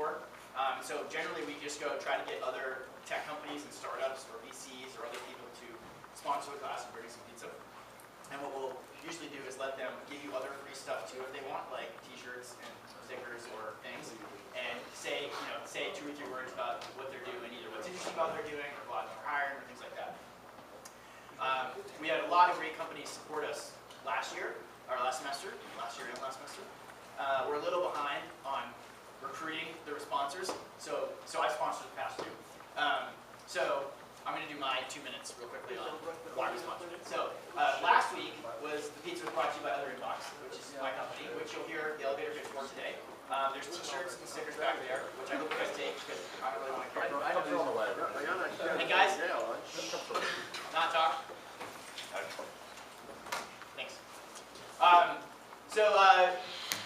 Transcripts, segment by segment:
for. So generally we just go try to get other tech companies and startups or VCs or other people to sponsor the class and bring some pizza. And what we'll usually do is let them give you other free stuff too if they want, like t-shirts and stickers or things, and say 2 or 3 words about what they're doing, either what's interesting about what they're doing or why they're hiring or things like that. We had a lot of great companies support us last year and last semester. We're a little behind on recruiting the sponsors, so I sponsored the past 2. So I'm going to do my 2 minutes real quickly on why we sponsored it. So last week was the pizza was brought to you by Other Inbox, which is my company, which you'll hear the elevator pitch for today. There's t-shirts and stickers back there, which I hope you guys take because I don't really want to carry them. Hey guys, not talk. Thanks.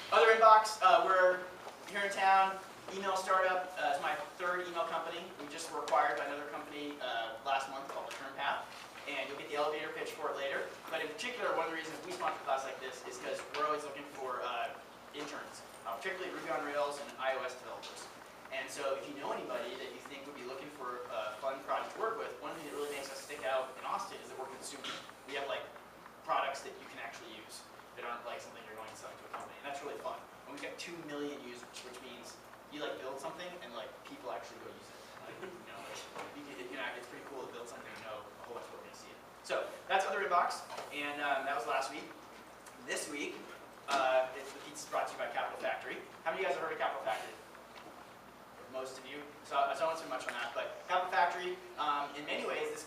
Other Inbox, we're here in town, email startup. It's my 3rd email company. We just were acquired by another company last month called Path, and you'll get the elevator pitch for it later. But in particular, one of the reasons we sponsor a class like this is because we're always looking for interns, particularly Ruby on Rails and iOS developers. And so if you know anybody that you think would be looking for a fun project to work with, one thing that really makes us stick out in Austin is that we're consuming. We have like products that you can actually use that aren't like something you're going to sell to a company. And that's really fun. And we've got 2 million users, which means you like build something and like people actually go use it. Like, it's pretty cool to build something and know a whole bunch of people are going to see it. So that's Other Inbox, and that was last week. This week, the pizza is brought to you by Capital Factory. How many of you guys have heard of Capital Factory? Most of you. So I don't want to say much on that, but Capital Factory, in many ways, this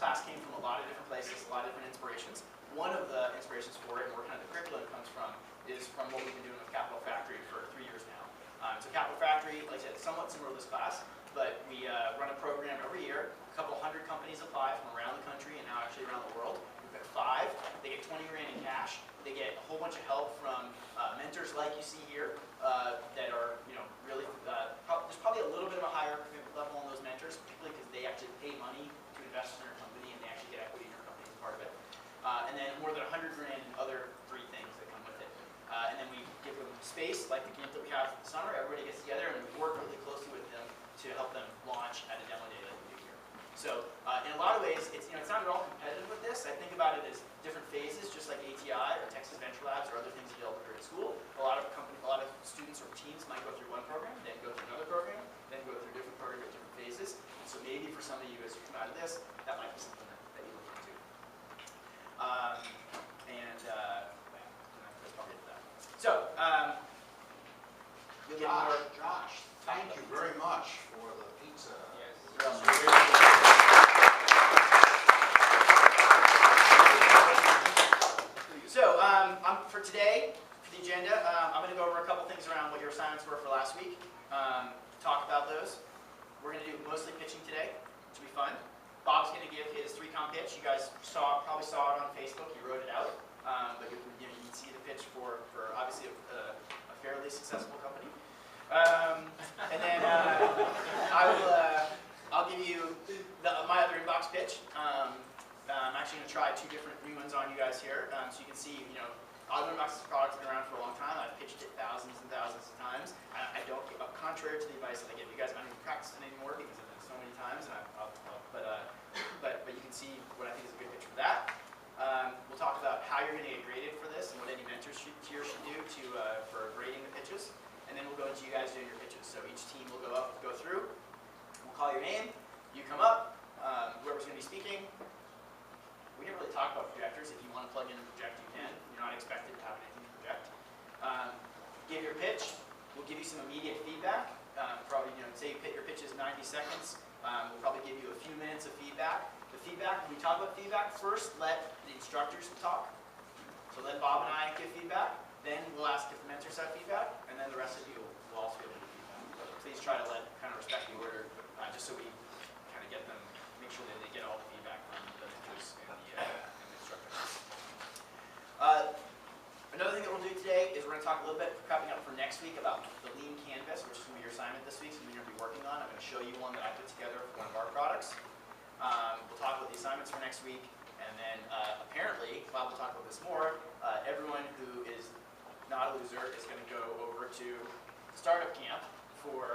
class came from a lot of different places, a lot of different inspirations. One of the inspirations for it, and where kind of the curriculum comes from, is from what we've been doing with Capital Factory for 3 years now. So Capital Factory, like I said, somewhat similar to this class, but we run a program every year. A couple hundred companies apply from around the country and now actually around the world. We've got 5. They get 20 grand in cash. They get a whole bunch of help from mentors like you see here that are, really, there's probably a little bit of a higher commitment level on those mentors, particularly because they actually pay money to invest in their company and they actually get equity in your company as part of it. And then more than 100 grand in other free things that come with it. And then we give them space, like the camp that we have this summer. Everybody gets together and we work really closely with them to help them launch at a demo day like we do here. So in a lot of ways, it's not at all competitive with this. I think about it as different phases, just like ATI or Texas Venture Labs or other things you develop here at school. A lot of students or teams might go through one program, then go through another program, then go through different programs at different phases. And so maybe for some of you as you come out of this, that might be something that you look into. That's probably it for that. So, you'll get more. Josh, thank you very much for the pizza. Yes. So, for today, for the agenda, I'm going to go over a couple things around what your assignments were for last week. Talk about those. We're going to do mostly pitching today, which will be fun. Bob's going to give his 3-com pitch. You guys probably saw it on Facebook. He wrote it out. But you can see the pitch for obviously a fairly successful company. And then I'll give you my Other Inbox pitch. I'm actually going to try 2 different new ones on you guys here, so you can see, Other Inbox's product's been around for a long time. I've pitched it thousands and thousands of times. I don't, contrary to the advice that I give you guys, I'm not even practicing anymore because I've done it so many times. And but you can see what I think is a good pitch for that. We'll talk about how you're going to get graded for this and what any mentors here should do for grading the pitches. And then we'll go into you guys doing your pitches. So each team will go through. We'll call your name. You come up. Whoever's going to be speaking. We didn't really talk about projectors. If you want to plug in and project, you can. You're not expected to have anything to project. Give your pitch. We'll give you some immediate feedback. Probably, say your pitch is 90 seconds. We'll probably give you a few minutes of feedback. The feedback, when we talk about feedback, first let the instructors talk. So let Bob and I give feedback. Then we'll ask if the mentors have feedback. And then the rest of you will also be able to give feedback. But please try to respect the order, just so we kind of get them, make sure that they get all the feedback from the mentors and the instructors. Another thing that we'll do today is we're going to talk a little bit, prepping up for next week, about the Lean Canvas, which is going to be your assignment this week, something you're going to be working on. I'm going to show you one that I put together for one of our products. We'll talk about the assignments for next week, and then apparently, Bob will talk about this more, everyone who is not a loser is going to go over to Startup Camp for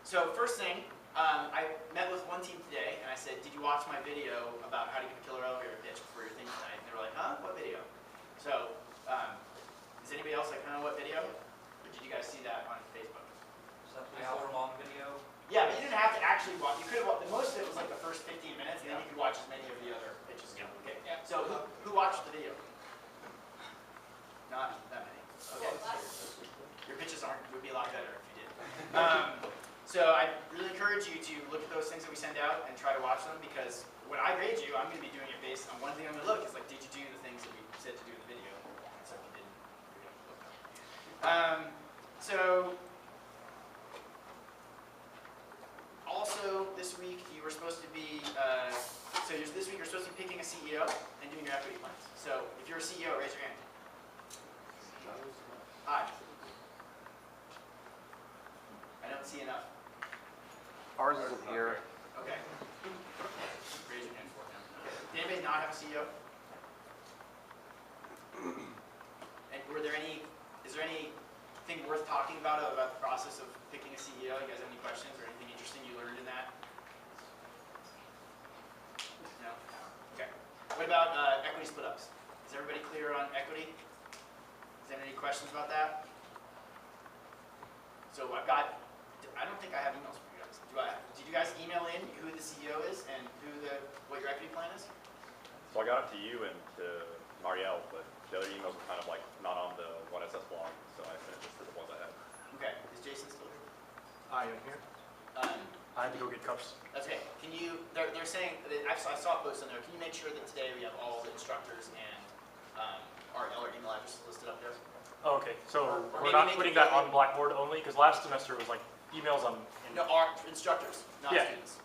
So first thing, I met with one team today, and I said, did you watch my video about how to give a killer elevator pitch for your thing tonight? And they were like, huh? What video? So, does anybody else like know what video? Or did you guys see that on Facebook? Is that the hour-long video? Yeah, but you didn't have to actually watch. You could have watched. Most of it was like the first 15 minutes, and then you could watch as many of the other pitches. Yeah. Okay. Yeah. So who watched the video? Not that many. Okay. Your pitches would be a lot better if you did. So I really encourage you to look at those things that we send out and try to watch them, because when I grade you, I'm going to be doing it based on one thing I'm going to look is like, did you do the things that we said to do in the video? And so if you didn't, you're going to look up. So also this week you were supposed to be this week you're supposed to be picking a CEO and doing your equity plans. So if you're a CEO, raise your hand. Hi. I don't see enough. Ours isn't here. Okay. Raise your hand for him. Did anybody not have a CEO? And is there anything worth talking about the process of picking a CEO? You guys have any questions or anything interesting you learned in that? No? Okay. What about equity split ups? Is everybody clear on equity? Is there any questions about that? So I don't think I have emails for you guys. Did you guys email in who the CEO is and what your equity plan is? So I got it to you and to Marielle, but the other emails were kind of like not on the 1SS blog, so I sent it just to the ones I had. Okay. Is Jason still here? I am here. I had to go get cups. That's okay. Can you? They're saying. I saw a post on there. Can you make sure that today we have all the instructors and our email addresses listed up there? Oh, okay, so Or we're maybe not make putting it that daily. on Blackboard only, because last semester it was like emails on. No, our instructors, not Yeah. students.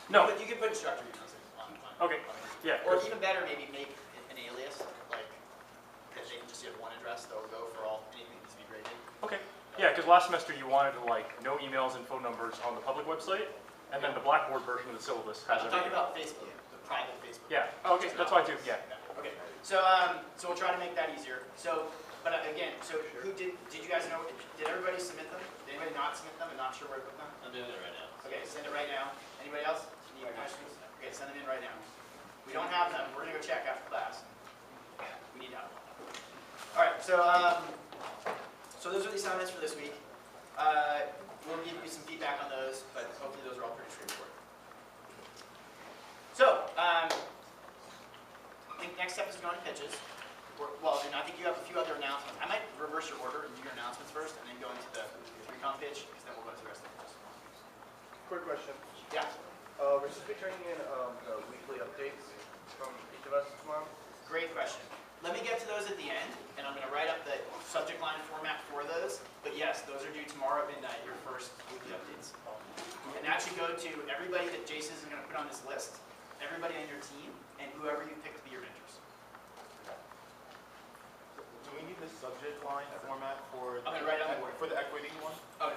No. But you can put instructor emails on. Okay. Yeah. Or even better, maybe make an alias, like that they can just have one address that will go for all anything that's to be graded. Okay. Yeah, because last semester you wanted to like no emails and phone numbers on the public website, and then the Blackboard version of the syllabus has I'm everything. talking about Facebook, the private Facebook. Yeah. Oh, okay, that's fine too. Yeah. Okay. So we'll try to make that easier. So, but again, so who did you guys know? Did everybody submit them? Did anybody not submit them and not sure where to put them? I'm doing it right now. Okay, send it right now. Anybody else? Any questions? Okay, send them in right now. We don't have them. We're gonna go check after class. We need to have them. All right. So those are the assignments for this week. We'll give you some feedback on those, but hopefully those are all pretty straightforward. So I think next step is going to pitches. Well, and I think you have a few other announcements. I might reverse your order and do your announcements first, and then go into the recon pitch, because then we'll go to the rest of the pitches. Quick question. Yeah. We're supposed to be turning in weekly updates from each of us tomorrow. Great question. Let me get to those at the end, and I'm going to write up the subject line format for those. But yes, those are due tomorrow at midnight, your first weekly updates. And that should go to everybody that Jason is going to put on this list, everybody on your team, and whoever you pick to be your mentors. Do we need the subject line format for I'm going to write down the word. for the equity one? Oh,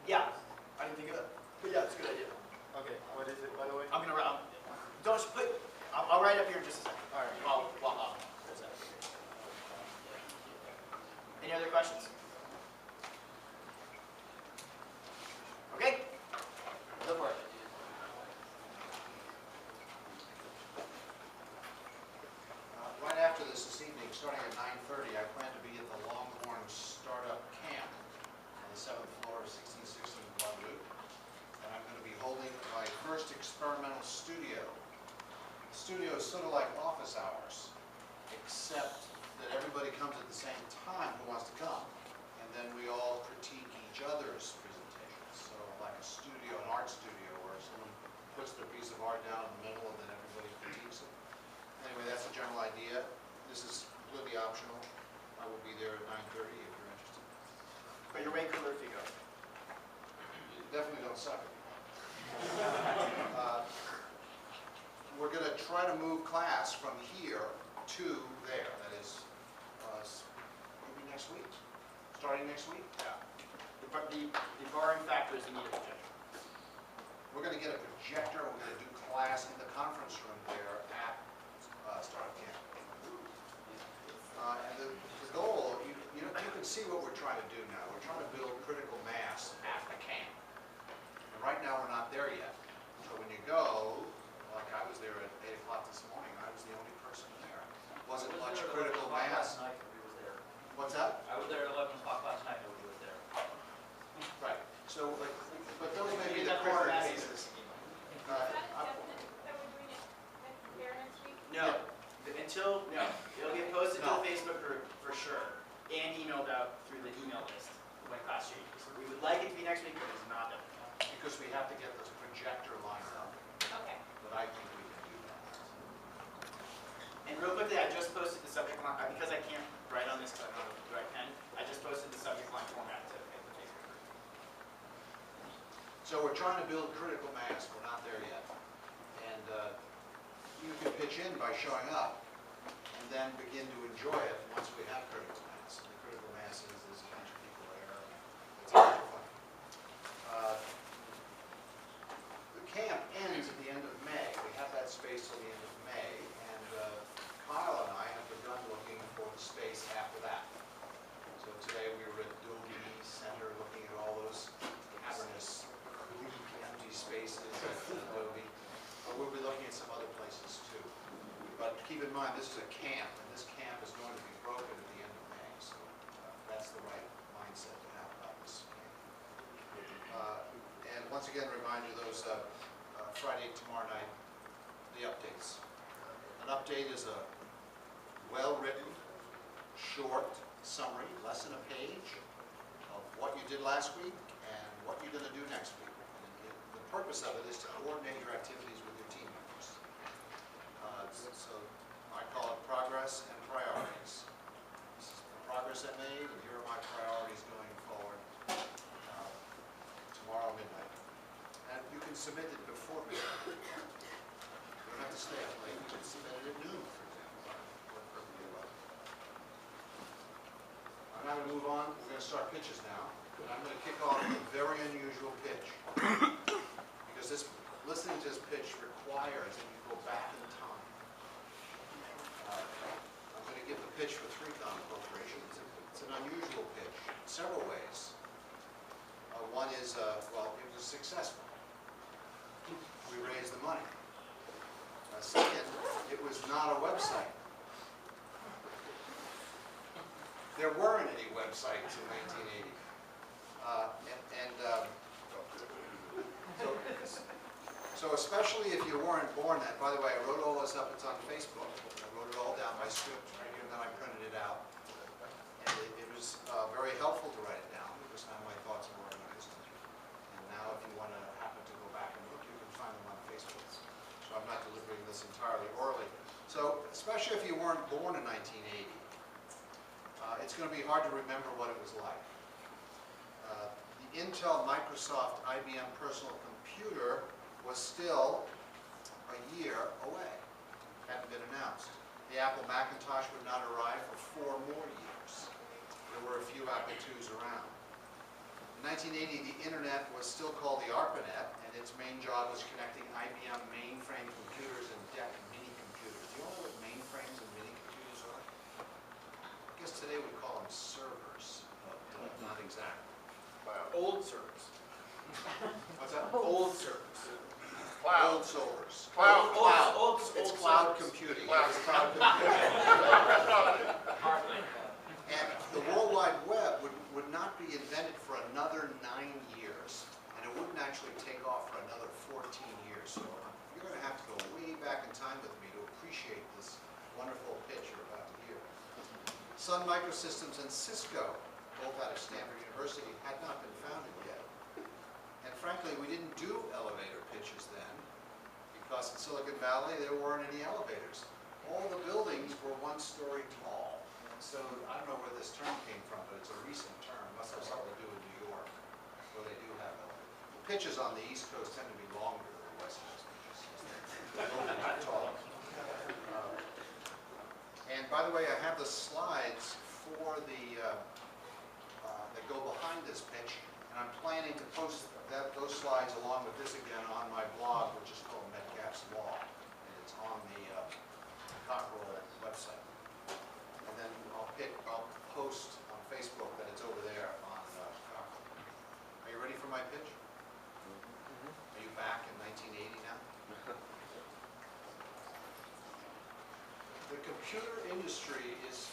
yeah. I didn't think of that. But yeah, it's a good idea. Okay, what is it, by the way? I'm going to write, don't put, I'll write up here in just a second. All right. There's that. Any other questions? Okay. Go for it. Right after this evening, starting at 9:30, I plan to be at the Longhorn Startup Camp on the 7th floor of 1660 Guadalupe. And I'm going to be holding my first experimental studio. The studio is sort of like office hours, except that everybody comes at the same time who wants to come. And then we all critique each other's presentations. So like a studio, an art studio, where someone puts their piece of art down in the middle and then everybody critiques it. Anyway, that's a general idea. This is completely optional. I will be there at 9:30 if you're interested. But you're way cooler if you go. You definitely don't suck at it. We're going to try to move class from here to there. That is maybe next week. Starting next week. Yeah. The barring factor is you need a projector. We're going to get a projector. We're going to do class in the conference room there at Startup Camp. And the goal, you can see what we're trying to do now. We're trying to build critical mass at the camp. right now, we're not there yet. So when you go, like I was there at 8 o'clock this morning, I was the only person there. Wasn't much critical mass. Last night nobody was there. What's that? I was there at 11 o'clock last night, nobody was there. Right. So, but those may be Maybe the the corner corner cases. Is that definite that we're doing it at Baer next week? No, no, it'll get posted to No. the Facebook group for sure, and emailed out through the email list when class changes. We would like it to be next week, but it's not done. Because we have to get this projector lined up, Okay. but I think we can do that. And real quickly, I just posted the subject line, because I can't write on this because I don't have the right pen, I just posted the subject line format to the Facebook group. So we're trying to build critical mass, we're not there yet. And you can pitch in by showing up, and then begin to enjoy it once we have critical mass. And the critical mass is there's a bunch of people there, it's a lot of fun. The camp ends at the end of May, we have that space till the end of May, and Kyle and I have begun looking for the space after that. So today we were at Adobe Center looking at all those cavernous, empty spaces at Adobe. But we'll be looking at some other places too. But keep in mind, this is a camp, and this camp is going to be broken at the end of May, so that's the right mindset to have about this camp. And once again, remind you, those Friday, tomorrow night, the updates. An update is a well-written, short summary, less than a page, of what you did last week and what you're going to do next week. And the purpose of it is to coordinate your activities with your team members. So I call it progress and priorities. This is the progress I made, and here are my priorities going forward tomorrow midnight. And you can submit it before midnight. You don't have to stay up late. You can submit it at noon, for example. Work perfectly well. I'm now going to move on. We're going to start pitches now. And I'm going to kick off with a very unusual pitch. Because listening to this pitch requires that you go back in time. I'm going to give the pitch for 3Com Corporation. It's an unusual pitch in several ways. One is, well, it was successful. We raised the money. Second, it was not a website. There weren't any websites in 1980. So especially if you weren't born then, by the way, I wrote all this up, it's on Facebook. I wrote it all down by script right here, and then I printed it out. And it was very helpful to write it down, because now my thoughts are organized. And now if you want to happen to go back and look, you can find them on Facebook. So I'm not delivering this entirely orally. So especially if you weren't born in 1980, it's going to be hard to remember what it was like. The Intel, Microsoft, IBM personal computer was still a year away. Hadn't been announced. The Apple Macintosh would not arrive for 4 more years. There were a few Apple IIs around. In 1980, the internet was still called the ARPANET, and its main job was connecting IBM mainframe computers and DEC mini computers. Do you know what mainframes and mini computers are? I guess today we call them servers, but not exactly. Old servers. What's that? Old servers. Old servers. Old It's servers. cloud computing. It's cloud computing. And the World Wide Web would not be invented for another 9 years, and it wouldn't actually take off for another 14 years. So you're going to have to go way back in time with me to appreciate this wonderful pitch you're about to hear. Sun Microsystems and Cisco, both out of Stanford University, had not been founded yet. And frankly, we didn't do elevator pitches then, because in Silicon Valley there weren't any elevators. All the buildings were 1 story tall. And so I don't know where this term came from, but it's a recent term. It must have something to do with New York, where they do have elevators. The pitches on the East Coast tend to be longer than the West Coast pitches. They're a little bit taller. And by the way, I have the slides for that go behind this pitch, and I'm planning to post those slides along with this again on my blog, which is called Metcalfe's Law, and it's on the Cockerell website. And then I'll post on Facebook that it's over there on Cockerell. Are you ready for my pitch? computer industry is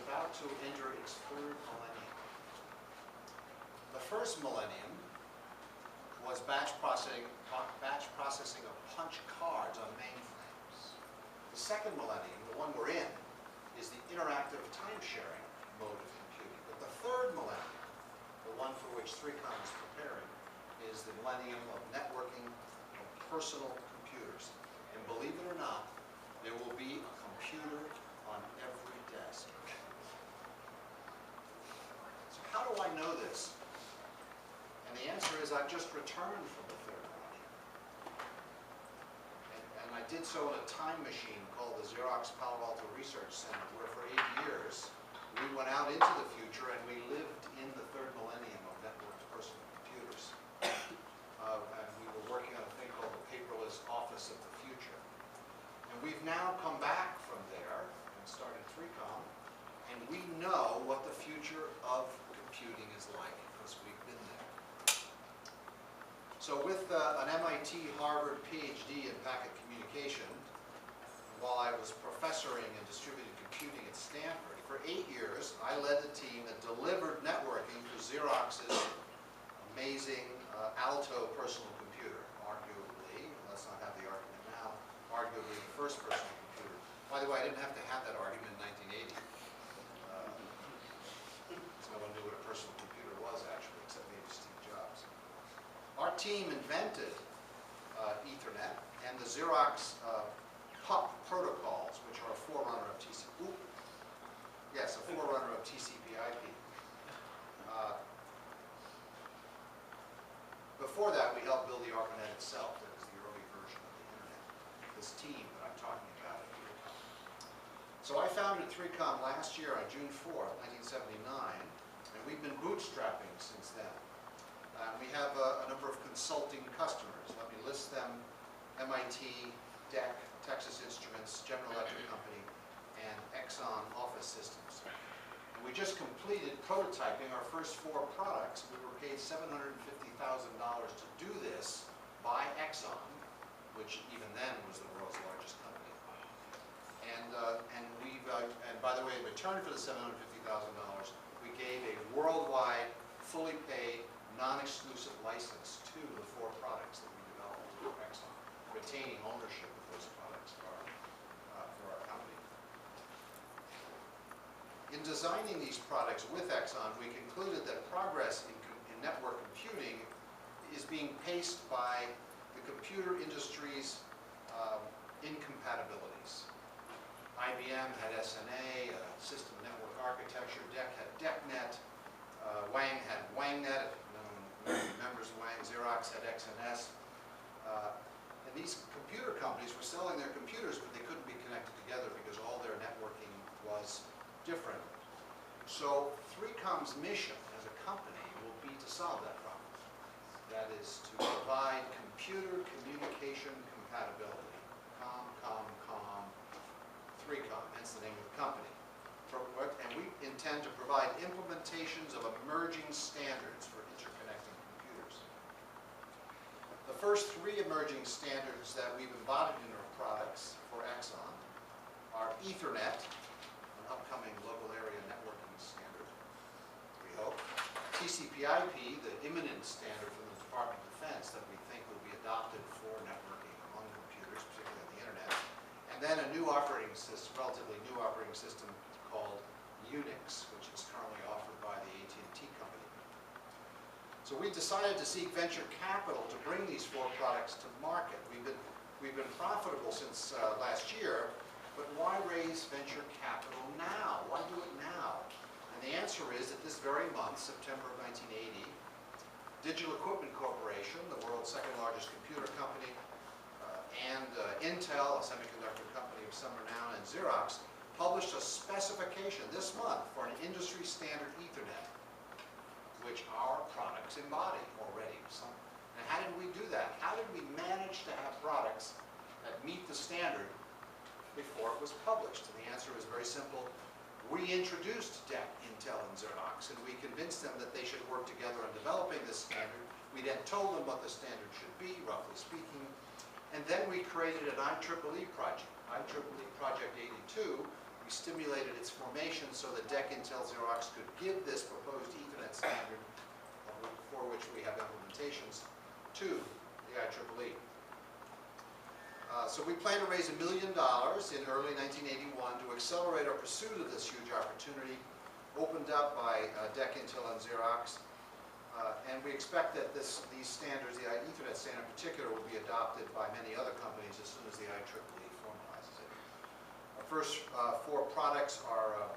about to enter its third millennium. The first millennium was batch processing of punch cards on mainframes. The second millennium, the one we're in, is the interactive time-sharing mode of computing. But the third millennium, the one for which 3Com is preparing, is the millennium of networking of personal computers. And believe it or not, there will be a computer on every desk. So how do I know this? And the answer is I've just returned from the third millennium. And I did so in a time machine called the Xerox Palo Alto Research Center, where for 8 years we went out into the future and we lived in the third millennium of networked personal computers. And we were working on a thing called the paperless office of the future. And we've now come back from there and started 3Com, and we know what the future of computing is like because we've been there. So with an MIT Harvard PhD in packet communication, while I was professoring in distributed computing at Stanford, for 8 years I led the team that delivered networking to Xerox's amazing Alto personal computer, arguably, let's not have the argument now, arguably the first personal computer. By the way, I didn't have to have that argument in 1980. No one knew what a personal computer was, actually, except maybe Steve Jobs. Our team invented Ethernet and the Xerox PUP protocols, which are a forerunner of TCP. Yes, a forerunner of TCP/IP. Before that, we helped build the ARPANET itself. That is the early version of the internet. This team that I'm talking about at 3Com. So I founded 3Com last year on June 4th, 1979, and we've been bootstrapping since then. We have a number of consulting customers. Let me list them: MIT, DEC, Texas Instruments, General Electric Company, and Exxon Office Systems. And we just completed prototyping our first 4 products. We were paid $750,000 to do this by Exxon, which even then was the world's largest company. And by the way, in return for the $750,000, we gave a worldwide, fully paid, non-exclusive license to the 4 products that we developed for Exxon, retaining ownership of those products for our company. In designing these products with Exxon, we concluded that progress in network computing is being paced by the computer industry's incompatibilities. IBM had SNA, System Network Architecture, DEC had DECnet, Wang had WangNet, if no one remembers Wang, Xerox had XNS. And these computer companies were selling their computers, but they couldn't be connected together because all their networking was different. So 3Com's mission as a company will be to solve that problem. That is to provide computer communication compatibility. COM, 3Com, hence the name of the company. And we intend to provide implementations of emerging standards for interconnecting computers. The first 3 emerging standards that we've embodied in our products for Exxon are Ethernet, an upcoming local area networking standard, we hope. TCP/IP, the imminent standard from the Department of Defense that we think will be adopted for networking among computers, particularly on the internet. And then a new operating system, relatively new operating system called Unix, which is currently offered by the AT&T company. So we decided to seek venture capital to bring these 4 products to market. We've been profitable since last year, but why raise venture capital now? Why do it now? And the answer is that this very month, September of 1980, Digital Equipment Corporation, the world's 2nd largest computer company, and Intel, a semiconductor company of some renown, and Xerox, published a specification this month for an industry standard Ethernet, which our products embody already. And how did we do that? How did we manage to have products that meet the standard before it was published? And the answer is very simple. We introduced DEC, Intel, and Xerox, and we convinced them that they should work together on developing this standard. We then told them what the standard should be, roughly speaking, and then we created an IEEE project IEEE Project 82, we stimulated its formation so that DEC Intel Xerox could give this proposed Ethernet standard, for which we have implementations, to the IEEE. So we plan to raise $1 million in early 1981 to accelerate our pursuit of this huge opportunity opened up by DEC Intel and Xerox. And we expect that these standards, the Ethernet standard in particular, will be adopted by many other companies as soon as the IEEE formalizes it. Our first 4 products are a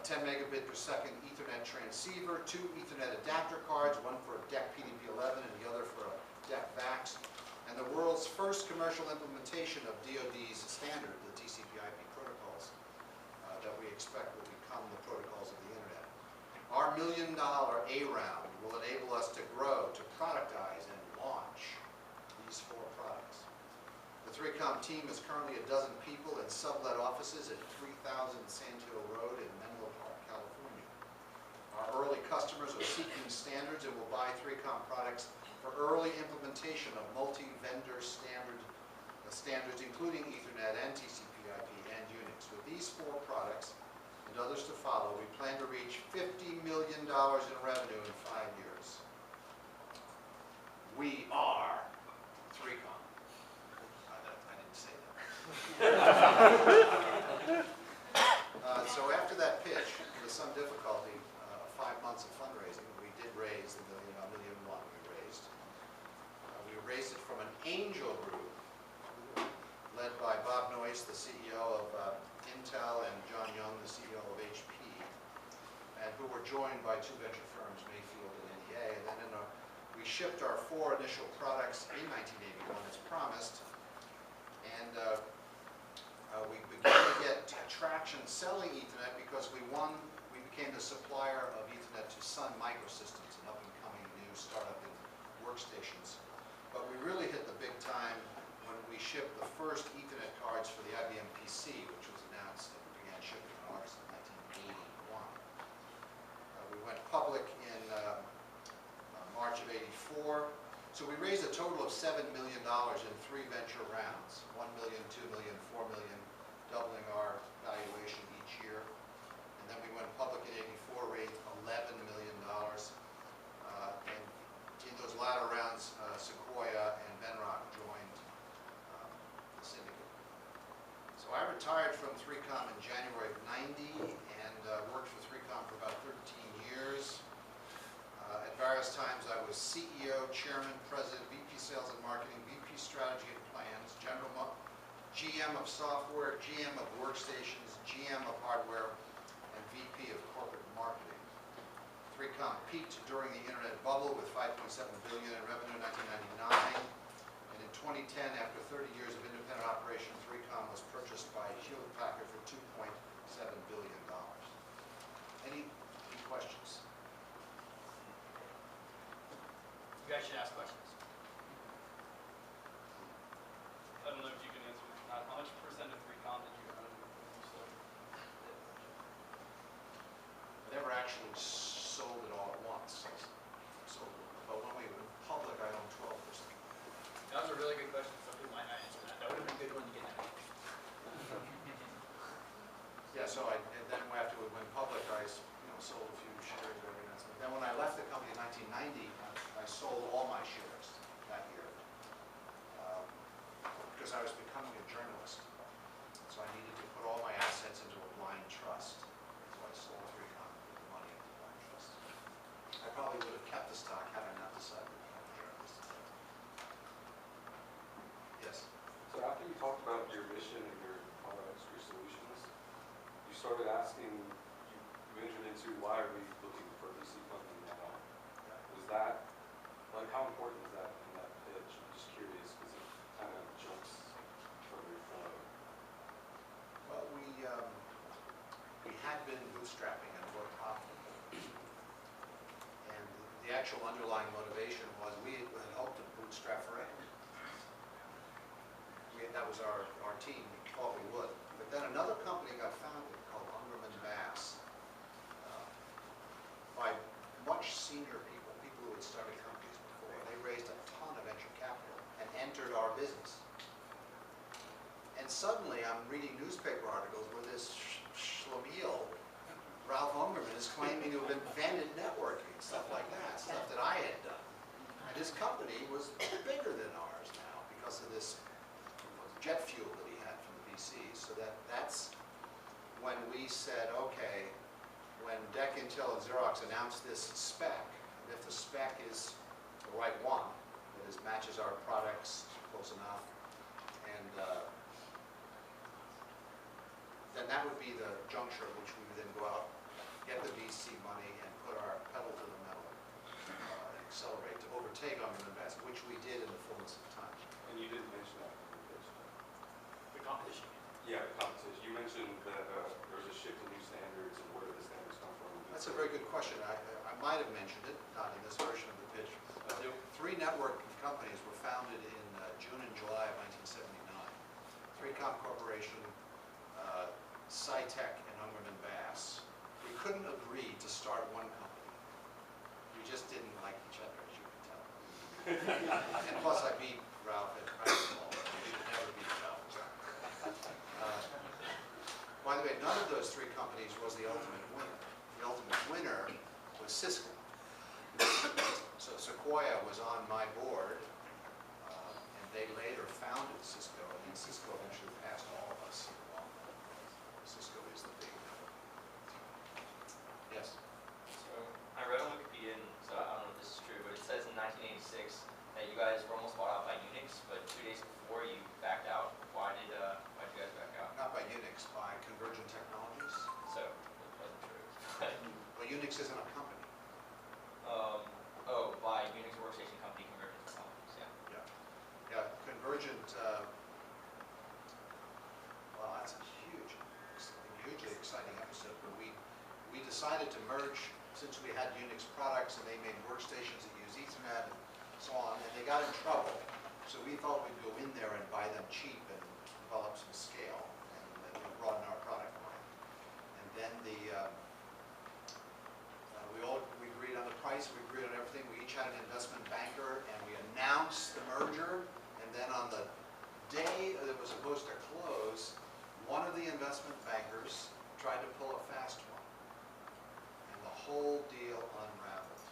10 megabit per second Ethernet transceiver, 2 Ethernet adapter cards, one for DEC PDP-11 and the other for a DEC VAX, and the world's first commercial implementation of DoD's standard, the TCP/IP protocols, that we expect will become the protocols of the Internet. Our $1 million A round will enable us to grow, to productize, and launch these 4 products. The 3Com team is currently a dozen people in sublet offices at 3000 Sand Hill Road in Menlo Park, California. Our early customers are seeking standards and will buy 3Com products for early implementation of multi-vendor standards including Ethernet and TCP/IP and Unix. With these 4 products and others to follow, we plan to reach $50 million in revenue in 5 years. We are 3Com. I didn't say that. So after that pitch, with some difficulty, 5 months of fundraising, we did raise the $1.1 million we raised. We raised it from an angel group led by Bob Noyce, the CEO of Intel, and John Young, the CEO of HP, and who were joined by 2 venture firms, Mayfield and NEA. And then we shipped our 4 initial products in 1981 as promised, and we began to get traction selling Ethernet because we became the supplier of Ethernet to Sun Microsystems, an up-and-coming new startup in workstations. But we really hit the big time when we shipped the first Ethernet cards for the IBM PC, which was announced and began shipping in August of 1981. We went public in March of '84. So we raised a total of $7 million in 3 venture rounds, $1 million, $2 million, $4 million, doubling our valuation each year. And then we went public in '84, raised $11 million. And in those latter rounds, Sequoia and Venrock joined the syndicate. So I retired from 3Com in January of '90 and worked for 3Com for about 13 years. At various times I was CEO, Chairman, President, VP Sales and Marketing, VP Strategy and Plans, GM of Software, GM of Workstations, GM of Hardware, and VP of Corporate Marketing. 3Com peaked during the Internet bubble with $5.7 billion in revenue in 1999. And in 2010, after 30 years of independent operation, 3Com was purchased by Hewlett Packard for $2.7 billion. Any questions? You guys should ask questions. I don't know if you can answer this or not. How much percent of 3Com did you own when you sold? I never actually sold it all at once. But when we went public, I owned 12%. That was a really good question. Some people might not answer that. That would have been a good one to get at. Yeah, so and then after we went public, I sold a few shares every now and then. Then when I left the company in 1990, I sold all my shares that year because I was becoming a journalist. So I needed to put all my assets into a blind trust. So I sold 3Com and put the money into the blind trust. I probably would have kept the stock had I not decided to become a journalist. Yes? So after you talked about your mission and your products, your solutions, you started asking, you entered into why are we looking for a VC company now? Was that, like, how important is that in that pitch? I'm just curious because it kind of jumps from your flow. Well, we had been bootstrapping and were profitable. And the actual underlying motivation was we had hoped to bootstrap forever. That was our team, we thought we would. But then another company got founded called Bass by much senior people who had started companies before. They raised a ton of venture capital and entered our business. And suddenly I'm reading newspaper articles where this schlemiel, Ralph Ungerman, is claiming to have invented networking, stuff like that, stuff that I had done. And his company was bigger than ours now because of this jet fuel that he had from the VCs. So that's when we said, okay, when DEC, Intel, and Xerox announced this spec, and if the spec is the right one, that is, matches our products close enough, and then that would be the juncture at which we would then go out, get the VC money, and put our pedal to the metal, and accelerate to overtake Ungerman Bass, which we did in the fullness of time. And you didn't mention that in your pitch. The competition. Yeah, the competition. You mentioned that there was a shift in new standards, and where did the standards come from? That's a very good question. I might have mentioned it, not in this version of the pitch. The three network companies were founded in June and July of 1979. 3Com Corporation, Cytec, and Ungerman Bass. We couldn't agree to start one company. We just didn't like each other, as you can tell. And plus, I beat Ralph at basketball. We could never beat Ralph. By the way, none of those three companies was the ultimate winner. The ultimate winner was Cisco. So Sequoia was on my board, and they later founded Cisco, and then Cisco eventually passed all of us along. Cisco is the big network. Yes? So I read on Wikipedia, and so I don't know if this is true, but it says in 1986 that you guys were almost bought out by Unix, but 2 days before you backed out. Why'd you guys back out? Not by Unix, by Convergent Technologies. So it wasn't true. Well, Unix isn't a company. Oh, by Unix workstation company Convergent Technologies, yeah. Yeah, Convergent, well, that's a hugely exciting episode, but we decided to merge, since we had Unix products and they made workstations that use Ethernet and so on, and they got in trouble. So we thought we'd go in there and buy them cheap and develop some scale, and then broaden our product line. And then we agreed on the price, we agreed on everything. We each had an investment banker, and we announced the merger. And then on the day that it was supposed to close, one of the investment bankers tried to pull a fast one, and the whole deal unraveled.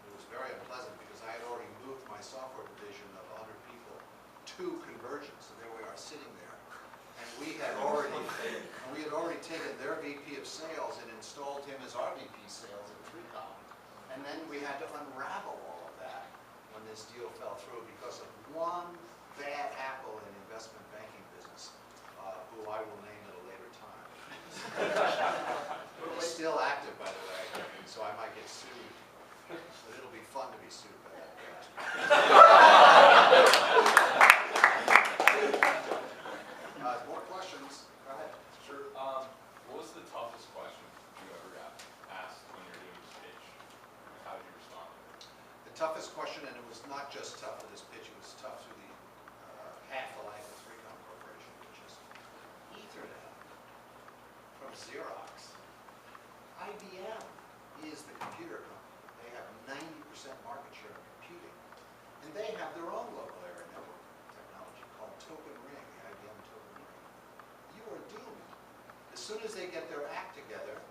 It was very unpleasant because I had already moved my software division of 100 people to Convergent, so there we are sitting there. And we had already taken their VP of sales and installed him as our VP sales at 3Com. And then we had to unravel all of that when this deal fell through because of one bad apple in the investment banking business, who I will name at a later time. He's still active, by the way, so I might get sued. But it'll be fun to be sued by that guy. More questions? Go ahead. Sure. What was the toughest question you ever got asked when you're doing this pitch? How did you respond? The toughest question, and it was not just tough for this pitch, it was tough through the half the life of 3Com Corporation, which is Ethernet from Xerox. IBM is the computer company. They have 90% market share in computing. And they have their own local area network technology called Token Ring, the IBM Token Ring. You are doomed. As soon as they get their act together,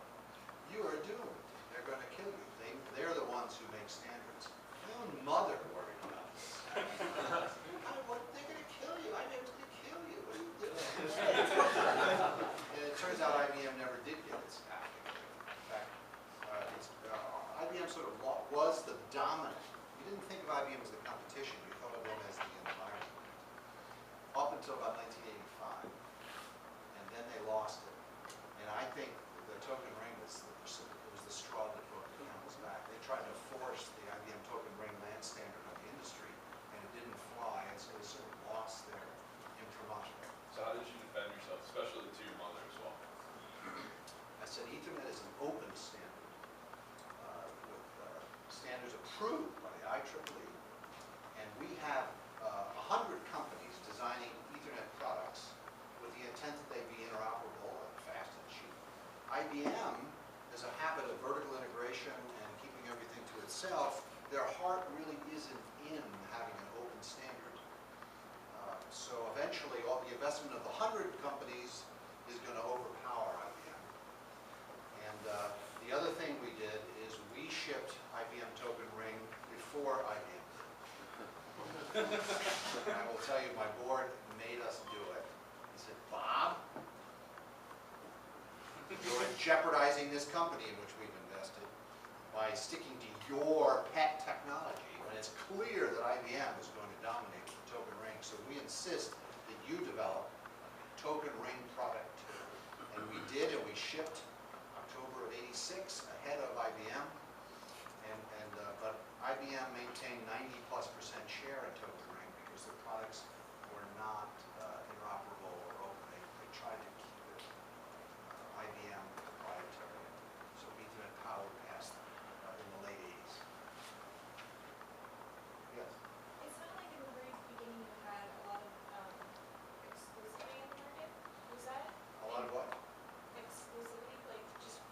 you are doomed. They're going to kill you. They're the ones who make standards. My own mother worried about this. They're going to kill you. IBM's going to kill you. What are you doing? And it turns out IBM never did get its act together. In fact, IBM sort of was the dominant. You didn't think of IBM as the competition. You thought of them as the environment. Up until about 1985. And then they lost it. And I think the Token Ring was the straw that broke the camel's back. They tried to force the IBM Token Ring land standard on the industry, and it didn't fly, and so they sort of lost their imprimatur. So how did you defend yourself, especially to your mother as well? I said Ethernet is an open standard with standards approved by the IEEE, and we have 100 companies designing Ethernet products with the intent that they be interoperable and fast and cheap. IBM has a habit of vertical integration and keeping everything to itself. Their heart really isn't in having an open standard. So eventually, all the investment of the 100 jeopardizing this company in which we've invested by sticking to your pet technology when it's clear that IBM is going to dominate the token ring. So we insist that you develop a token ring product too. And we did, and we shipped October of '86 ahead of IBM. But IBM maintained 90+% share in token ring because their products were not interoperable or open. They tried to keep it IBM proprietary. So Ethernet power passed in the late '80s. Yes? It sounded like in the very beginning you had a lot of exclusivity in the market. Was that A lot of what? exclusivity? Like just,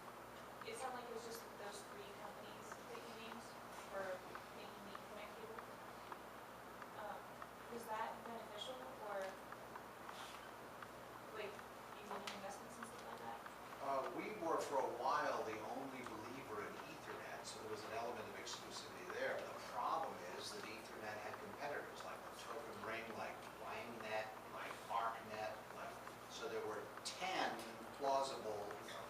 it sounded like it was just those three companies that you named for making the Ethernet cable. Was that beneficial or like you did investments and stuff like that? We were for a while the only believer in Ethernet, so there was an element of exclusivity there. The problem is that Ethernet had competitors like the token ring, like LangNet, like ArcNet, so there were 10 plausible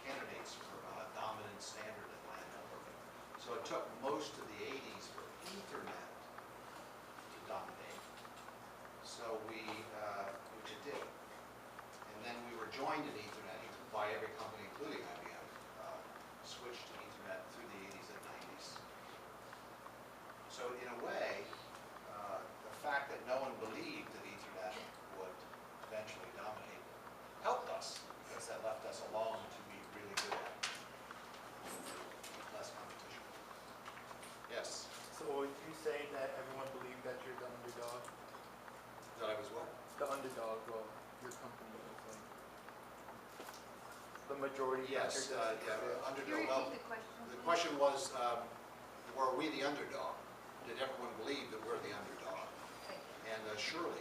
candidates for a dominant standard in LAN networking. So it took most of the '80s for Ethernet to dominate. So we did. And then we were joined in Ethernet by every company, including IBM, switched to Ethernet through the '80s and '90s. So in a way, the fact that no one believed that Ethernet would eventually dominate helped us, because that left us alone to be really good at it. Less competition. Yes? So would you say that everyone believed that you're the underdog? That I was what? The underdog, well, your company is like the majority. Yes, factor doesn't yeah, prevail. underdog. Well, the question was, were we the underdog? Did everyone believe that we're the underdog? And surely,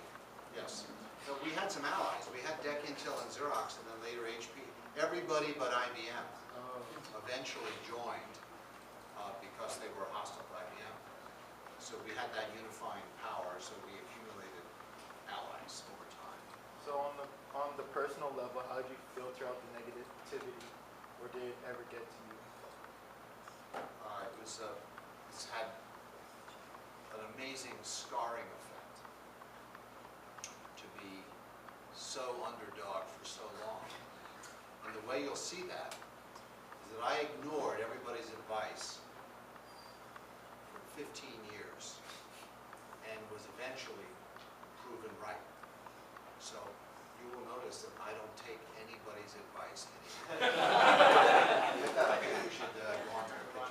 yes. So we had some allies. We had DEC, Intel, and Xerox, and then later HP. Everybody but IBM eventually joined because they were hostile to IBM. So we had that unifying power, so we accumulated allies over time. So on the personal level, how did you filter out the negativity, or did it ever get to you? It's had an amazing scarring effect to be so underdog for so long. And the way you'll see that is that I ignored everybody's advice for 15 years and was eventually proven right. So you will notice that I don't take anybody's advice anymore. You should go on to the pitch.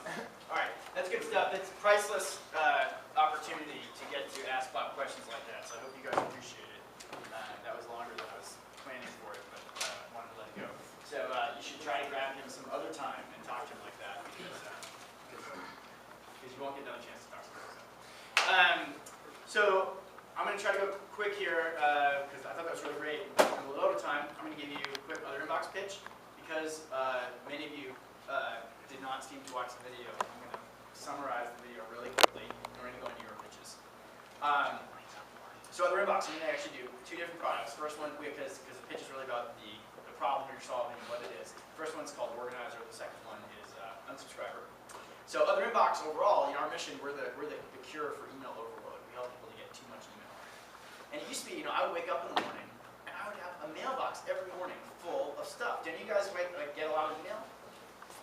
All right, that's good stuff. It's priceless opportunity to get to ask Bob questions like that, so I hope you guys appreciate it. That was longer than I was planning for it, but wanted to let it go. So you should try to grab him some other time and talk to him like that, because you won't get another chance to talk to him. So I'm going to try to go quick here, because I thought that was really great. In a little over time, I'm going to give you a quick other inbox pitch, because many of you did not seem to watch the video. I'm going to summarize the video really quickly, and we're going to go into your pitches. So other inbox, I'm going to actually do two different products. First one, because the pitch is really about the problem you're solving and what it is. The first one's called Organizer. The second one is Unsubscriber. So other inbox overall, in our mission, we're the cure for email overload. We help people to get too much email. And it used to be, I would wake up in the morning and I would have a mailbox every morning full of stuff. Don't you guys get a lot of email?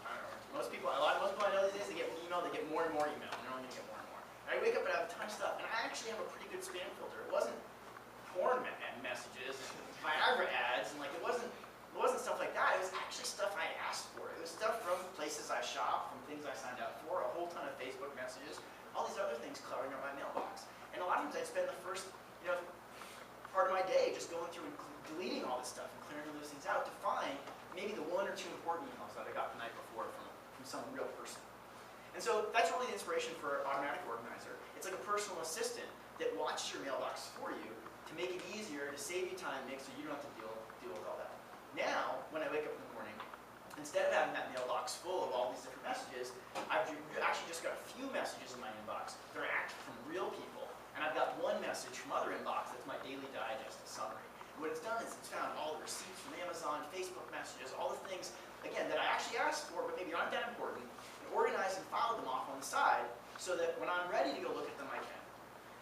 I don't know. Most people I know these days, they get email, they get more and more email, and they're only going to get more and more. And I wake up and I have a ton of stuff, and I actually have a pretty good spam filter. It wasn't porn messages and Viagra ads, and it wasn't stuff like that. It was actually stuff I asked for. It was stuff from places I shop, from things I signed up for, a whole ton of Facebook messages, all these other things cluttering up my mailbox. And a lot of times I'd spend the first, part of my day just going through and deleting all this stuff and clearing those things out to find maybe the one or two important emails that I got the night before from some real person. And so that's really the inspiration for Automatic Organizer. It's like a personal assistant that watches your mailbox for you to make it easier, to save you time, make so you don't have to deal with all that. Now, when I wake up in the morning, instead of having that mailbox full of all these different messages, I've actually just got a few messages in my inbox that are actually from real people. And I've got one message from other inbox that's my daily digest summary. And what it's done is it's found all the receipts from Amazon, Facebook messages, all the things, again, that I actually so that when I'm ready to go look at them, I can.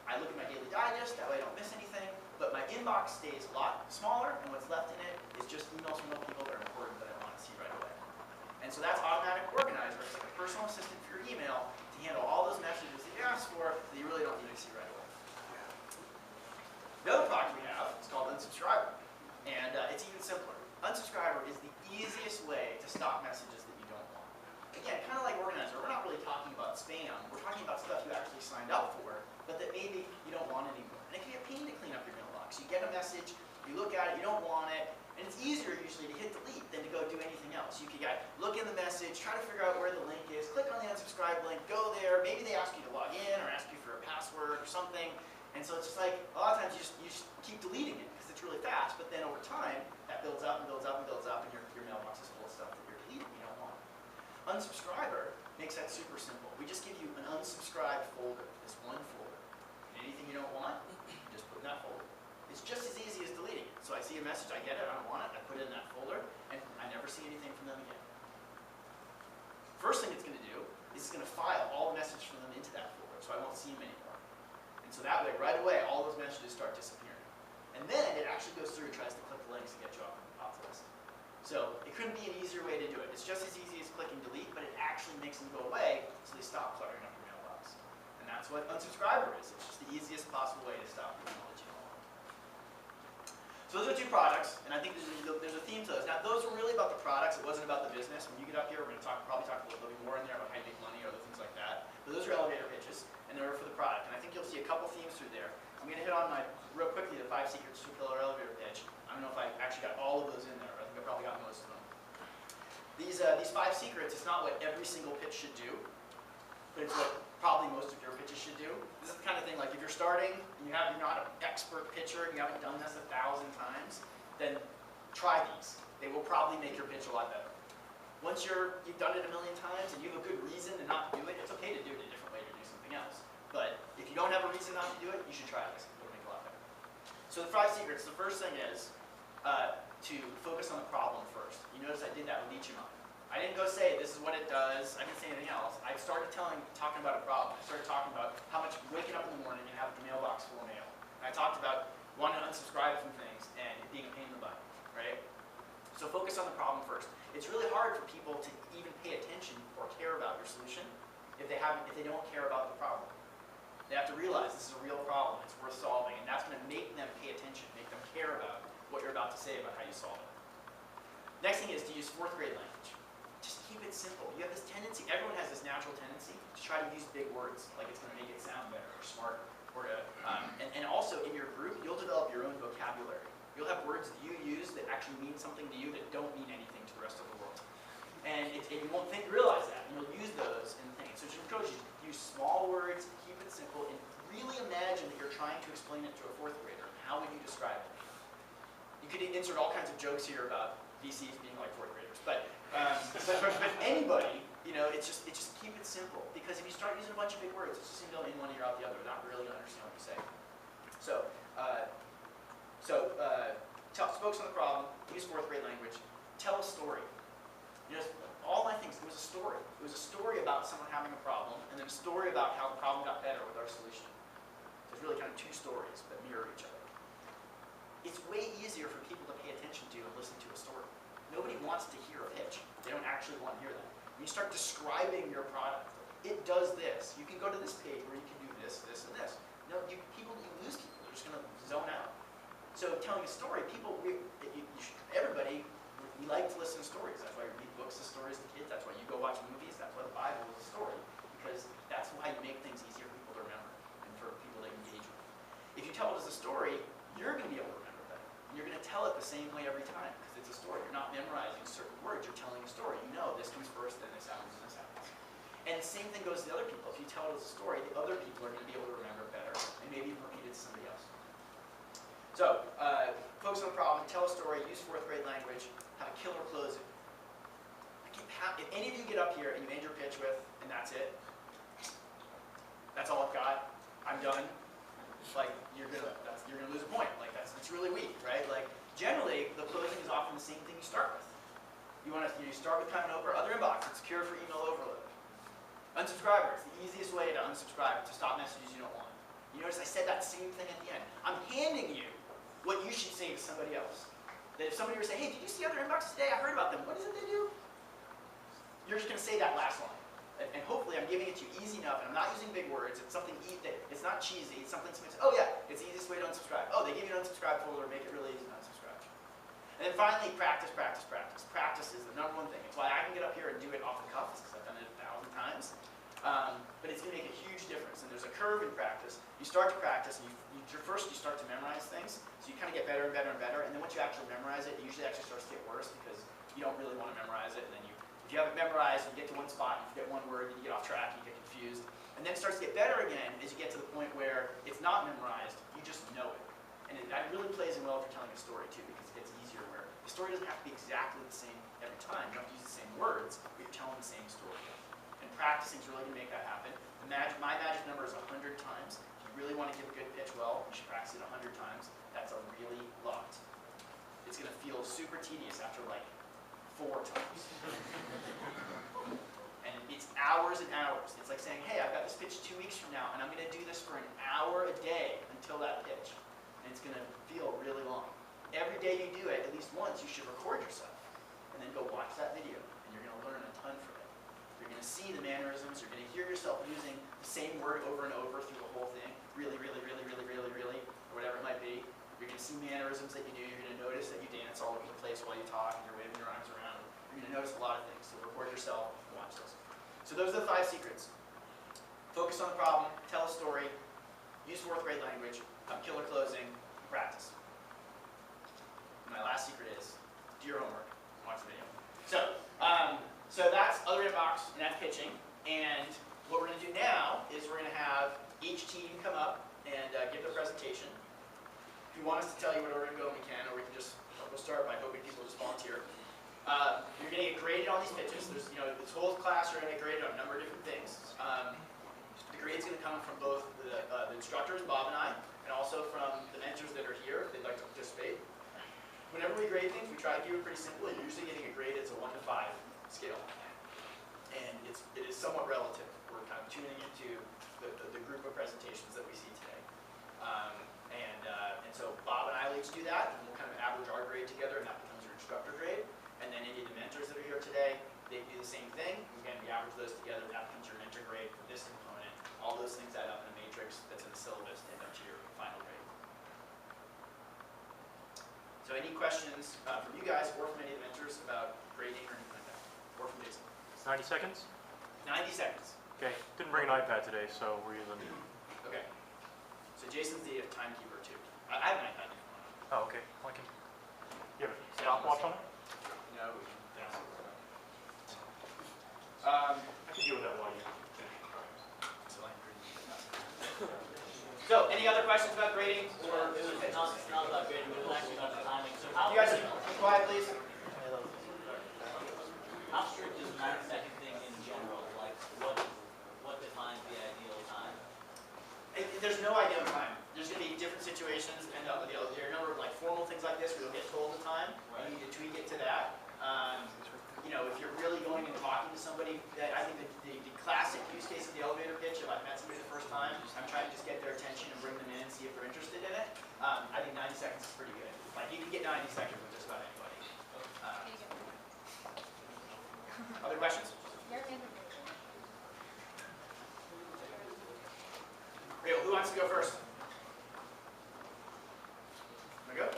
I look at my daily digest, that way I don't miss anything, but my inbox stays a lot smaller, and what's left in it is just emails from the people that are important that I want to see right away. And so that's Automatic Organizer. It's like a personal assistant for your email to handle all those messages that you asked for that you really don't need to see right away. The other product we have is called Unsubscriber, and it's even simpler. Unsubscriber is the easiest way to stop messages that you don't want. Again, kind of like Organizer, we're not really talking about spam. We're talking about stuff you actually signed up for, but that maybe you don't want anymore. And it can be a pain to clean up your mailbox. You get a message, you look at it, you don't want it, and it's easier usually to hit delete than to go do anything else. You could look in the message, try to figure out where the link is, click on the unsubscribe link, go there. Maybe they ask you to log in or ask you for a password or something. And so it's just like, a lot of times you just keep deleting it because it's really fast, but then over time, that builds up and builds up and builds up, and your mailbox is full of stuff that you're deleting you don't want. Unsubscriber makes that super simple. We just give you an unsubscribe folder, this one folder. Anything you don't want, you just put in that folder. It's just as easy as deleting it. So I see a message, I get it, I don't want it, I put it in that folder, and I never see anything from them again. First thing it's going to do is it's going to file all the messages from them into that folder, so I won't see them anymore. And so that way, right away, all those messages start disappearing. And then it actually goes through and tries to click the links and get you off the list. So it couldn't be an easier way to do it. It's just as easy as clicking delete, but it actually makes them go away so they stop cluttering up your mailbox. And that's what Unsubscriber is. It's just the easiest possible way to stop the email that you don't want. So those are two products, and I think there's a theme to those. Now, those were really about the products. It wasn't about the business. When you get up here, we're going to probably talk a little bit more in there about how you make money or other things like that. But those are elevator pitches, and they were for the product. And I think you'll see a couple themes through there. I'm going to hit on real quickly, the 5 secrets to a killer elevator pitch. I don't know if I actually got all of those in there, but I think I probably got most of them. These 5 secrets, it's not what every single pitch should do, but it's what probably most of your pitches should do. This is the kind of thing, like if you're starting and you're not an expert pitcher, and you haven't done this 1,000 times, then try these. They will probably make your pitch a lot better. Once you've done it 1,000,000 times and you have a good reason to not do it, it's okay to do it a different way or do something else. But if you don't have a reason not to do it, you should try this. It'll make it a lot better. So the 5 secrets, the first thing is to focus on the problem first. You notice I did that with each of them. I didn't go say, this is what it does, I didn't say anything else. I started talking about a problem. I started talking about how much waking up in the morning and having the mailbox full of mail. And I talked about wanting to unsubscribe from things and it being a pain in the butt, right? So focus on the problem first. It's really hard for people to even pay attention or care about your solution if they don't care about the problem. They have to realize this is a real problem, it's worth solving, and that's going to make them pay attention, make them care about what you're about to say about how you solve it. Next thing is to use 4th grade language. Just keep it simple. You have this tendency, everyone has this natural tendency to try to use big words, like it's going to make it sound better or smarter. And also in your group, you'll develop your own vocabulary. You'll have words that you use that actually mean something to you that don't mean anything to the rest of the world. And you won't realize that, and you'll use those in things. So just encourage you to use small words, keep it simple, and really imagine that you're trying to explain it to a 4th grader. How would you describe it? You could insert all kinds of jokes here about VCs being like 4th graders, but anybody, it's just keep it simple, because if you start using a bunch of big words, it's just going to go in one ear out the other, not really going to understand what you say. So focus on the problem, use 4th grade language, tell a story. All my things, it was a story. It was a story about someone having a problem, and then a story about how the problem got better with our solution. So it's really kind of 2 stories that mirror each other. It's way easier for people to pay attention to and listen to a story. Nobody wants to hear a pitch. They don't actually want to hear that. When you start describing your product, it does this. You can go to this page where you can do this, this, and this. No, you lose people. They're just going to zone out. So telling a story, everybody, we like to listen to stories. That's why we read books as stories to kids. That's why you go watch movies. That's why the Bible is a story, because that's why you make things easier for people to remember and for people to engage with. If you tell it as a story, you're going to be able to remember better. And you're going to tell it the same way every time, because it's a story. You're not memorizing certain words. You're telling a story. You know this comes first, then this happens, and this happens. And the same thing goes to the other people. If you tell it as a story, the other people are going to be able to remember it better and maybe even repeat it to somebody else. So, focus on the problem, tell a story, use 4th grade language, have a killer closing. If any of you get up here and you end your pitch with, and that's it, that's all I've got, I'm done, like, you're gonna lose a point. Like, it's really weak, right? Like, generally, the closing is often the same thing you start with. You start with kind of an other inbox, it's secure for email overload. Unsubscriber, it's the easiest way to unsubscribe, to stop messages you don't want. You notice I said that same thing at the end. I'm handing you what you should say to somebody else. That if somebody were to say, hey, did you see other inboxes today? I heard about them. What is it they do? You're just going to say that last line. And hopefully I'm giving it to you easy enough, and I'm not using big words. It's something, it's not cheesy. It's something somebody says, oh yeah, it's the easiest way to unsubscribe. Oh, they give you an unsubscribe folder, make it really easy to unsubscribe. And then finally, practice, practice, practice. Practice is the number one thing. It's why I can get up here and do it off the cuff, because I've done it 1,000 times. But it's going to make a huge difference. And there's a curve in practice. You start to practice, and first you start to memorize things. So you kind of get better and better and better. And then once you actually memorize it, it usually actually starts to get worse because you don't really want to memorize it. And then if you have it memorized, you get to one spot, you forget one word, then you get off track, and you get confused. And then it starts to get better again as you get to the point where it's not memorized, you just know it. And that really plays in well if you're telling a story too, because it gets easier where the story doesn't have to be exactly the same every time. You don't have to use the same words, but you're telling the same story. And practicing is really going to make that happen. My magic number is 100 times. If you really want to give a good pitch well, you should practice it 100 times. That's a really lot. It's going to feel super tedious after like 4 times. And it's hours and hours. It's like saying, hey, I've got this pitch 2 weeks from now, and I'm going to do this for an hour a day until that pitch. And it's going to feel really long. Every day you do it, at least once, you should record yourself. And then go watch that video, and you're going to learn a ton from it. You're going to see the mannerisms. You're going to hear yourself using the same word over and over through the whole thing. Really, really, really, really, really, really, or whatever it might be. You're going to see mannerisms that you do. You're going to notice that you dance all over the place while you talk, and you're waving your arms around. You're going to notice a lot of things. So record yourself, watch those. So those are the 5 secrets. Focus on the problem, tell a story, use 4th grade language, killer closing, practice. My last secret is do your homework, watch the video. So that's other inbox, and that's pitching. And what we're going to do now is we're going to have each team come up and give their presentation. If you want us to tell you what order to go, we can, or we can just, we'll start by hoping people just volunteer. You're going to get graded on these pitches. There's, this whole class are going to get graded on a number of different things. The grade's going to come from both the instructors, Bob and I, and also from the mentors that are here if they'd like to participate. Whenever we grade things, we try to keep it pretty simple. You're usually getting a grade that's a 1 to 5 scale. And it is somewhat relative. We're kind of tuning into the group of presentations that we see today. And so Bob and I will each do that, and we'll kind of average our grade together, and that becomes your instructor grade. And then any of the mentors that are here today, they do the same thing. Again, we average those together, that becomes your mentor grade for this component. All those things add up in a matrix that's in the syllabus to end up to your final grade. So any questions from you guys or from any of the mentors about grading or anything like that? Or from Jason? 90 seconds? 90 seconds. Okay. Didn't bring an iPad today, so we're using... Okay. So Jason's the timekeeper too. I have an iPad. Oh, okay. Well, I can... You have a stopwatch on it? No. I can deal with that while you... So, any other questions about grading or? It's not about grading, but it's actually about the timing. So You guys be quiet, please. how strict is the 90-second thing in general? Like, what defines the ideal time? There's no ideal time. There's going to be different situations, and there are a number of formal things like this where you'll get told the time. Right. You need to tweak it to that. If you're really going and talking to somebody, I think the classic use case of the elevator pitch, if I've met somebody the first time, I'm trying to just get their attention and bring them in and see if they're interested in it. I think 90 seconds is pretty good. You can get 90 seconds with just about anybody. Other questions? Great. Who wants to go first? Want to go?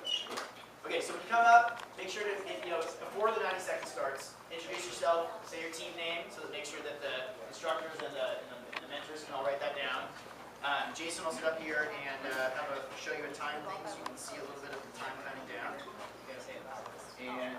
Okay, so when you come up, make sure to, before the 90 seconds starts, introduce yourself, say your team name, so that make sure that the instructors and the mentors can all write that down. Jason will sit up here and show you a time thing so you can see a little bit of the time counting down. And